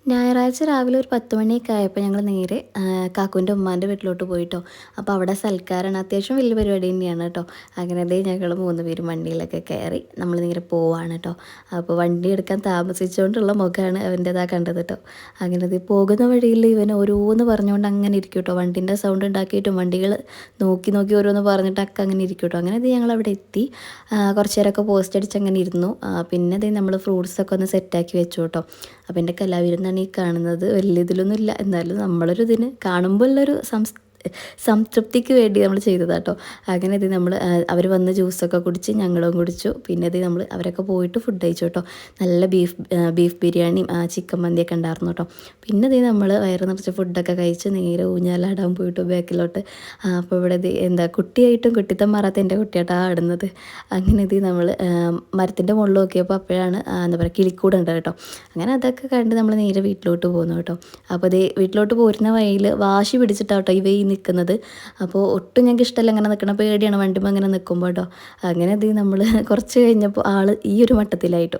ഞായറാഴ്ച രാവിലെ ഒരു 10 മണിയൊക്കെ ആയപ്പോൾ ഞങ്ങൾ നേരെ കാക്കൂൻ്റെ ഉമ്മാൻ്റെ വീട്ടിലോട്ട് പോയിട്ടോ. അപ്പോൾ അവിടെ സൽക്കാരാണ്. അത്യാവശ്യം വലിയ പരിപാടി തന്നെയാണ് കേട്ടോ. അങ്ങനെ ദേ ഞങ്ങൾ 3 പേരും വണ്ടിയിലൊക്കെ കയറി നമ്മൾ നേരെ പോവാണ് കേട്ടോ. അപ്പോൾ വണ്ടി എടുക്കാൻ താമസിച്ചുകൊണ്ടുള്ള മുഖമാണ് അവൻ്റെതാ കണ്ടത് കേട്ടോ. അങ്ങനെ ദേ പോകുന്ന വഴിയിൽ ഇവൻ ഓരോന്ന് പറഞ്ഞുകൊണ്ട് അങ്ങനെ ഇരിക്കും കേട്ടോ. വണ്ടീൻ്റെ സൗണ്ട് ഉണ്ടാക്കിയിട്ടും വണ്ടികൾ നോക്കി നോക്കി ഓരോന്ന് പറഞ്ഞിട്ടൊക്കെ അങ്ങനെ ഇരിക്കും കേട്ടോ. അങ്ങനെ ദേ ഞങ്ങൾ അവിടെ എത്തി. കുറച്ച് നേരമൊക്കെ പോസ്റ്റ് അടിച്ച് അങ്ങനെ ഇരുന്നു. പിന്നെ ദേ നമ്മൾ ഫ്രൂട്ട്സൊക്കെ ഒന്ന് സെറ്റാക്കി വെച്ചു കേട്ടോ. അപ്പോൾ എൻ്റെ കലാവിരുന്നാണ് ഈ കാണുന്നത്. വലിയ ഇതിലൊന്നുമില്ല, എന്നാലും നമ്മളൊരു ഇതിന് കാണുമ്പോൾ ഉള്ളൊരു സംതൃപ്തിക്ക് വേണ്ടി നമ്മൾ ചെയ്തതാട്ടോ. അങ്ങനെ ഇത് നമ്മൾ അവർ വന്ന് ജ്യൂസൊക്കെ കുടിച്ച് ഞങ്ങളും കുടിച്ചു. പിന്നെ ഇത് നമ്മൾ അവരൊക്കെ പോയിട്ട് ഫുഡ് കഴിച്ചു കേട്ടോ. നല്ല ബീഫ് ബിരിയാണിയും ചിക്കൻ മന്തിയൊക്കെ ഉണ്ടായിരുന്നു കേട്ടോ. പിന്നെ ഇത് നമ്മൾ വയറ് നിറച്ച് ഫുഡൊക്കെ കഴിച്ച് നേരെ ഊഞ്ഞാലാടാൻ പോയിട്ട് ബാക്കിലോട്ട്. അപ്പോൾ ഇവിടെ ഇത് എന്താ കുട്ടിയായിട്ടും കുട്ടിത്തം മാറാത്ത എൻ്റെ കുട്ടിയായിട്ടാണ് ആടുന്നത്. അങ്ങനെ ഇത് നമ്മൾ മരത്തിൻ്റെ മുകളിൽ നോക്കിയപ്പോൾ അപ്പോഴാണ് എന്താ പറയുക കിളിക്കൂട് ഉണ്ട് കേട്ടോ. അങ്ങനെ അതൊക്കെ കണ്ട് നമ്മൾ നേരെ വീട്ടിലോട്ട് പോകുന്നു കേട്ടോ. അപ്പോൾ ഇത് വീട്ടിലോട്ട് പോരുന്ന വഴിയിൽ വാശി പിടിച്ചിട്ടാട്ടോ ഇവ ഈ നിൽക്കുന്നത്. അപ്പോൾ ഒട്ടും ഞങ്ങൾക്ക് ഇഷ്ടമല്ല അങ്ങനെ നിൽക്കണം, പേടിയാണ് വണ്ടിമ്പോൾ അങ്ങനെ നിൽക്കുമ്പോൾ കേട്ടോ. അങ്ങനെ ഇത് നമ്മൾ കുറച്ച് കഴിഞ്ഞപ്പോൾ ആൾ ഈ ഒരു മട്ടത്തിലായിട്ടോ.